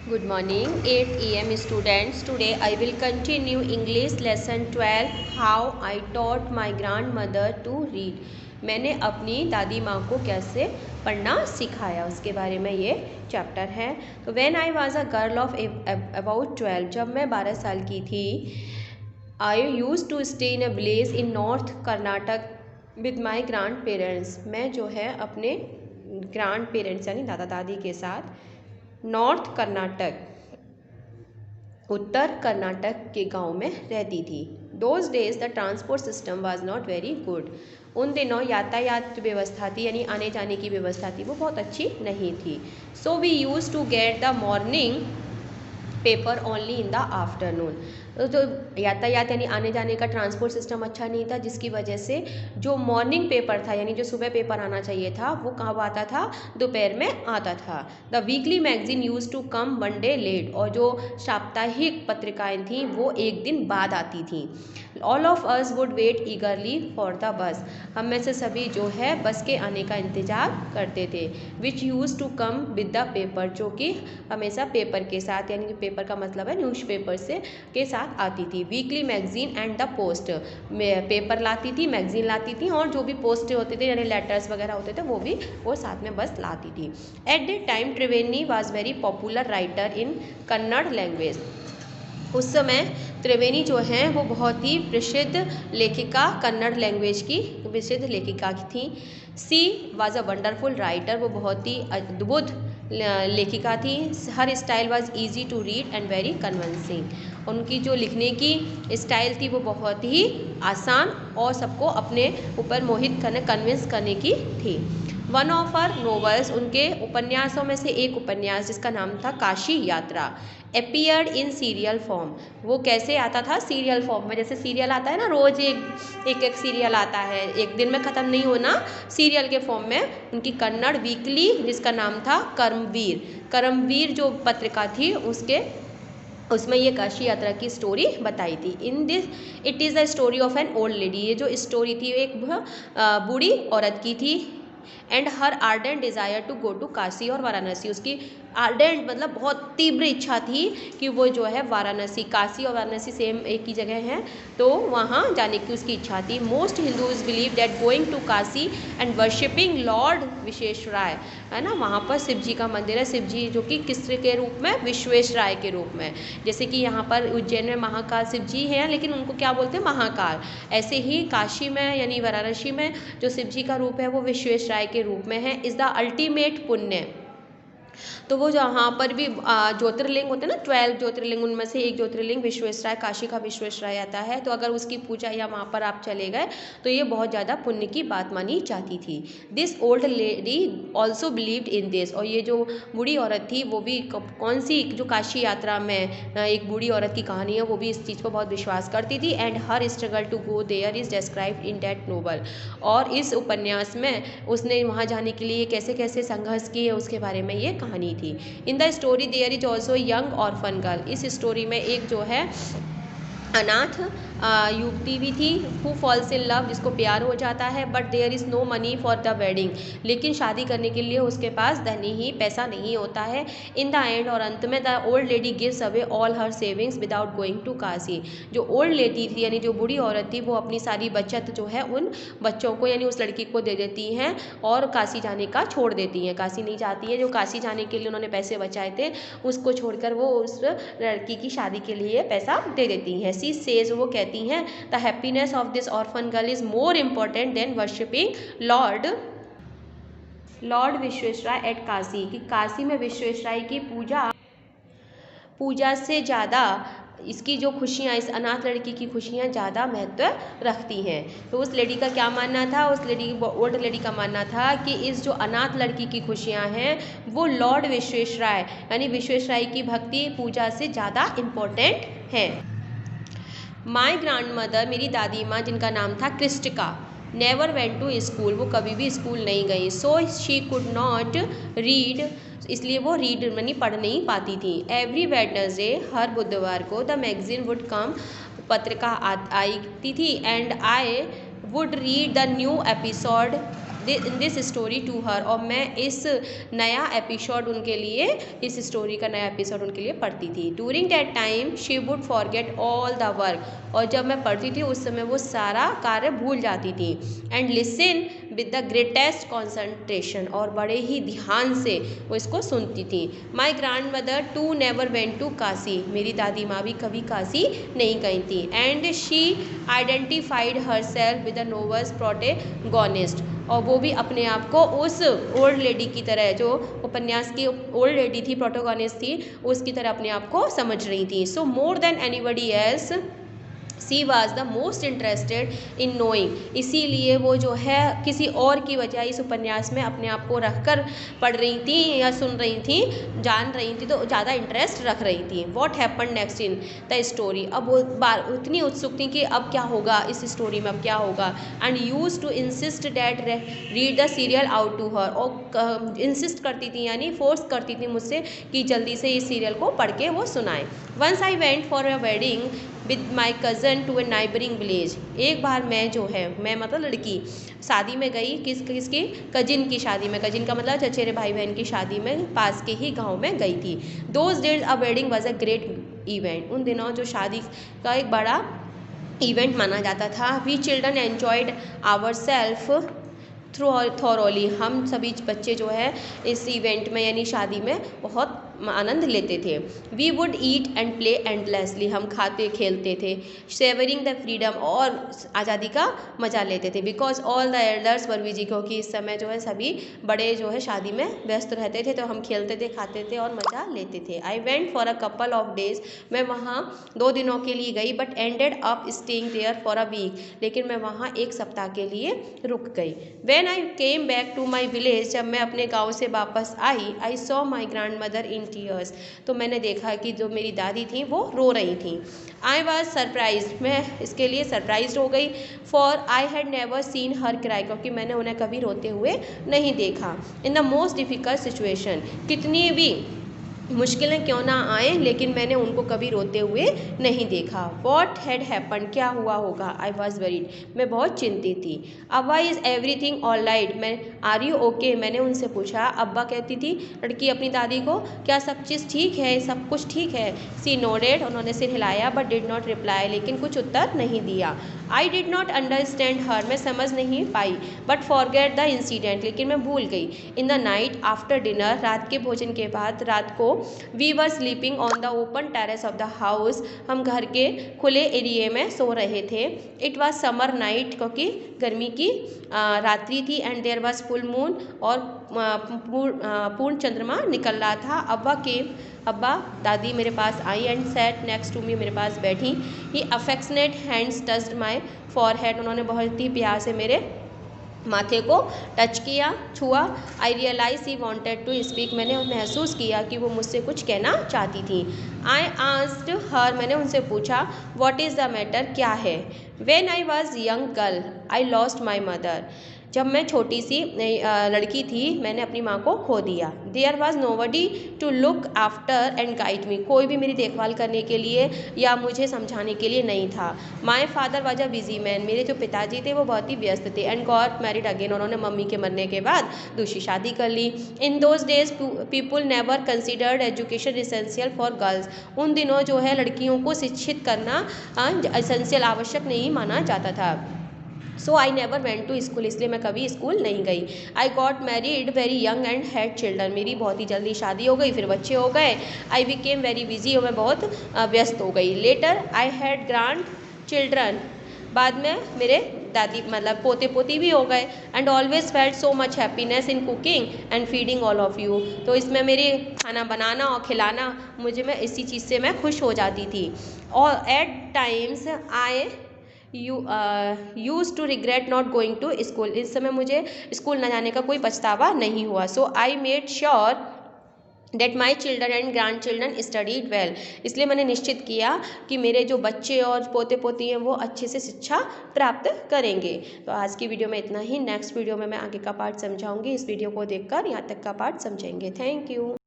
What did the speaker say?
Good morning, 8 a.m. students. Today I will continue English lesson 12 How I taught my grandmother to read. मैंने अपनी दादी माँ को कैसे पढ़ना सिखाया उसके बारे में ये चैप्टर है। तो When I was a girl of about 12, जब मैं 12 साल की थी, I used to stay in a village in North Karnataka with my grandparents. मैं जो है अपने ग्रैंड पेरेंट्स यानी दादा दादी के साथ नॉर्थ कर्नाटक उत्तर कर्नाटक के गांव में रहती थी। Those days the transport system was not very good. उन दिनों यातायात व्यवस्था थी यानी आने जाने की व्यवस्था थी वो बहुत अच्छी नहीं थी। So we used to get the morning paper only in the afternoon. तो यातायात यानी आने जाने का ट्रांसपोर्ट सिस्टम अच्छा नहीं था, जिसकी वजह से जो मॉर्निंग पेपर था यानी जो सुबह पेपर आना चाहिए था वो कब आता था, दोपहर में आता था। The weekly magazine used to come one day late, और जो साप्ताहिक पत्रिकाएं थीं वो एक दिन बाद आती थीं। All of us would wait eagerly for the bus, हम में से सभी जो है बस के आने का इंतज़ार करते थे। Which used to come with the paper, जो कि हमेशा पेपर के साथ यानी पेपर का मतलब है न्यूज़पेपर से के साथ आती थी। Weekly magazine and the post, paper लाती थी, मैगजीन लाती थी, और जो भी पोस्ट होते थे यानी लेटर्स वगैरह होते थे वो साथ में बस लाती थी। At the time Triveni was very popular writer in Kannada language. उस समय त्रिवेणी जो हैं वो बहुत ही प्रसिद्ध लेखिका, कन्नड़ लैंग्वेज की प्रसिद्ध लेखिका थी। She was a wonderful writer, वो बहुत ही अद्भुत लेखिका थी। Her style was easy to read and very convincing, उनकी जो लिखने की स्टाइल थी वो बहुत ही आसान और सबको अपने ऊपर मोहित करने कन्विंस करने की थी। वन ऑफ आर नोवेल्स, उनके उपन्यासों में से एक उपन्यास जिसका नाम था काशी यात्रा, अपीयर्ड इन सीरियल फॉर्म। वो कैसे आता था, सीरियल फॉर्म में, जैसे सीरियल आता है ना, रोज एक सीरियल आता है, एक दिन में ख़त्म नहीं होना, सीरियल के फॉर्म में उनकी कन्नड़ वीकली जिसका नाम था कर्मवीर जो पत्रिका थी उसमें ये काशी यात्रा की स्टोरी बताई थी। In this it is the story of an old lady, ये जो स्टोरी थी एक बूढ़ी औरत की थी। And her ardent desire to go to Kashi और वाराणसी, उसकी आर्डेंट मतलब बहुत तीव्र इच्छा थी कि वो जो है वाराणसी, काशी और वाराणसी सेम एक ही जगह हैं, तो वहाँ जाने की उसकी इच्छा थी। Most Hindus believe that going to Kashi and worshipping Lord Vishweshwaraya, है ना, वहाँ पर शिव जी का मंदिर है, शिव जी जो कि किस के रूप में, विश्वेश्वराय के रूप में। जैसे कि यहाँ पर उज्जैन में महाकाल शिव जी हैं लेकिन उनको क्या बोलते हैं, महाकाल। ऐसे ही काशी में यानी वाराणसी में जो शिव जी का रूप है वो विश्वेश्वराय के रूप में है। इज़ द अल्टीमेट पुण्य, तो वो जहाँ पर भी ज्योतिर्लिंग होते हैं ना, 12 ज्योतिर्लिंग, उनमें से एक ज्योतिर्लिंग विश्वेश्वराय, काशी का विश्वेश्वराय आता है। तो अगर उसकी पूजा या वहाँ पर आप चले गए तो ये बहुत ज़्यादा पुण्य की बात मानी जाती थी। This old lady also believed in this, और ये जो बूढ़ी औरत थी वो भी कौन सी, जो काशी यात्रा में एक बूढ़ी औरत की कहानी है, वो भी इस चीज़ पर बहुत विश्वास करती थी। And her struggle to go there is described in that novel, और इस उपन्यास में उसने वहाँ जाने के लिए कैसे कैसे संघर्ष किए उसके बारे में ये कहानी थी। In the story there is also young orphan girl, इस स्टोरी में एक जो है अनाथ युवती भी थी, हु फॉल्स इन लव, जिसको प्यार हो जाता है, but there is no money for the wedding, लेकिन शादी करने के लिए उसके पास पैसा नहीं होता है। इन द एंड, और अंत में, the old lady gives away all her savings without going to Kashi, जो ओल्ड लेडी थी यानी जो बूढ़ी औरत थी वो अपनी सारी बचत जो है उन बच्चों को यानी उस लड़की को दे देती हैं और काशी जाने का छोड़ देती हैं, काशी नहीं जाती है। जो काशी जाने के लिए उन्होंने पैसे बचाए थे उसको छोड़कर वो उस लड़की की शादी के लिए पैसा दे देती हैं। सी सेज, वो कहती हैं, the happiness of this orphan girl is more important than worshipping Lord Vishweshwaraya at Kashi, कि काशी में विश्वेश्वराय की पूजा से ज़्यादा इसकी जो खुशियाँ, इस अनाथ लड़की की खुशियाँ ज़्यादा महत्व रखती हैं। तो उस लेडी का क्या मानना था, उस लेडी, ओल्ड लेडी का मानना था कि इस जो अनाथ लड़की की खुशियाँ हैं वो लॉर्ड विश्वेश्वराय यानी विश्वेश्वराय की भक्ति पूजा से ज़्यादा इम्पोर्टेंट है। माई ग्रैंड मदर, मेरी दादी माँ जिनका नाम था क्रिस्टिका, नेवर वेंट टू स्कूल, वो कभी भी स्कूल नहीं गई। So she could not read, इसलिए वो रीड यानी पढ़ नहीं पाती थी। एवरी वेडनेसडे, हर बुधवार को, द मैगजीन वुड कम, पत्रिका आती थी, and I would read the new episode in this story to her, और मैं इस नया एपिसोड उनके लिए, इस स्टोरी का नया एपिसोड उनके लिए पढ़ती थी। During that time she would forget all the work, और जब मैं पढ़ती थी उस समय वो सारा कार्य भूल जाती थी। And listen with the greatest concentration, और बड़े ही ध्यान से वो इसको सुनती थी। My grandmother too never went to Kashi, मेरी दादी माँ भी कभी काशी नहीं गई थी। And she identified herself with the novel's protagonist, और वो भी अपने आप को उस ओल्ड लेडी की तरह, जो उपन्यास की ओल्ड लेडी थी, प्रोटोगोनिस्ट थी, उसकी तरह अपने आप को समझ रही थी। So more than anybody else she was the most interested in knowing, इसीलिए वो जो है किसी और की बजाय इस उपन्यास में अपने आप को रख कर पढ़ रही थी या सुन रही थी, जान रही थी, तो ज़्यादा इंटरेस्ट रख रही थी। What happen next in the story, अब वो इतनी उत्सुक थी कि अब क्या होगा इस स्टोरी में, अब क्या होगा। And used to insist that read the serial out to her, और इंसिस्ट करती थी यानी फोर्स करती थी मुझसे कि जल्दी से इस सीरियल को पढ़ के वो सुनाएं। Once I went for a wedding with my cousin to a neighbouring village, एक बार मैं जो है, मैं मतलब लड़की शादी में गई, किसकी, कजिन की शादी में, कजिन का मतलब चचेरे भाई बहन की शादी में पास के ही गांव में गई थी। Those days a wedding was a great event, उन दिनों जो शादी का एक बड़ा इवेंट माना जाता था। We children enjoyed our self thoroughly, हम सभी बच्चे जो है इस इवेंट में यानी शादी में बहुत आनंद लेते थे। We would eat and play endlessly, हम खाते खेलते थे। सेवरिंग द फ्रीडम, और आज़ादी का मज़ा लेते थे। Because all the elders were busy, क्योंकि इस समय जो है सभी बड़े जो है शादी में व्यस्त रहते थे, तो हम खेलते थे, खाते थे और मज़ा लेते थे। I went for a couple of days, मैं वहाँ 2 दिनों के लिए गई, but ended up staying there for a week, लेकिन मैं वहाँ 1 सप्ताह के लिए रुक गई। When I came back to my village, जब मैं अपने गांव से वापस आई, I saw my grandmother in tears, तो मैंने देखा कि जो मेरी दादी थी वो रो रही थी। I was surprised, मैं इसके लिए सरप्राइज हो गई। For I had never seen her cry, क्योंकि मैंने उन्हें कभी रोते हुए नहीं देखा। In the most difficult situation, कितनी भी मुश्किलें क्यों ना आए, लेकिन मैंने उनको कभी रोते हुए नहीं देखा। वॉट हैड हैपन, क्या हुआ होगा। आई वॉज वरीड, मैं बहुत चिंतित थी। अब्बा इज़ एवरीथिंग ऑल राइट, मैं आर यू ओके, मैंने उनसे पूछा। अब्बा कहती थी लड़की अपनी दादी को, क्या सब चीज़ ठीक है, सब कुछ ठीक है। सी नोडेड, उन्होंने सिर हिलाया, बट डिड नॉट रिप्लाई, लेकिन कुछ उत्तर नहीं दिया। I did not understand her, मैं समझ नहीं पाई। बट फॉरगेट द इंसिडेंट, लेकिन मैं भूल गई। In the night after dinner, रात के भोजन के बाद, रात को we were sleeping on the open terrace of the house, हम घर के खुले एरिए में सो रहे थे। इट वॉज समर नाइट, क्योंकि गर्मी की रात्रि थी। And there was full moon, और पूर्ण चंद्रमा निकल रहा था। अब्बा दादी मेरे पास आई and sat next to me, मेरे पास बैठी। Her affectionate hands touched my forehead, उन्होंने बहुत ही प्यार से मेरे माथे को टच किया, छुआ। I realise he wanted to speak, मैंने महसूस किया कि वो मुझसे कुछ कहना चाहती थी। आई आस्क्ड हर, मैंने उनसे पूछा व्हाट इज़ द मैटर, क्या है। When I was young girl I lost my mother, जब मैं छोटी सी लड़की थी मैंने अपनी माँ को खो दिया। There was nobody to look after and guide me, कोई भी मेरी देखभाल करने के लिए या मुझे समझाने के लिए नहीं था। My father was a busy man, मेरे जो पिताजी थे वो बहुत ही व्यस्त थे। एंड गॉट मैरिड अगेन, उन्होंने मम्मी के मरने के बाद दूसरी शादी कर ली। In those days people never considered education essential for girls, उन दिनों जो है लड़कियों को शिक्षित करना एसेंशियल, आवश्यक नहीं माना जाता था। So I never went to school, इसलिए मैं कभी स्कूल नहीं गई। I got married very young and had children, मेरी बहुत ही जल्दी शादी हो गई, फिर बच्चे हो गए। आई बिकेम वेरी बिजी, और मैं बहुत व्यस्त हो गई। Later I had grandchildren, बाद में मेरे दादी मतलब पोते पोती भी हो गए। And always felt so much happiness in cooking and feeding all of you, तो इसमें मेरे खाना बनाना और खिलाना, मुझे मैं इसी चीज़ से मैं खुश हो जाती थी। और at times I used to regret not going to school, इस समय मुझे स्कूल न जाने का कोई पछतावा नहीं हुआ। So I made sure that my children and grandchildren studied well, इसलिए मैंने निश्चित किया कि मेरे जो बच्चे और पोते पोती हैं वो अच्छे से शिक्षा प्राप्त करेंगे। तो आज की वीडियो में इतना ही, नेक्स्ट वीडियो में मैं आगे का पार्ट समझाऊंगी। इस वीडियो को देखकर यहाँ तक का पार्ट समझेंगे। Thank you.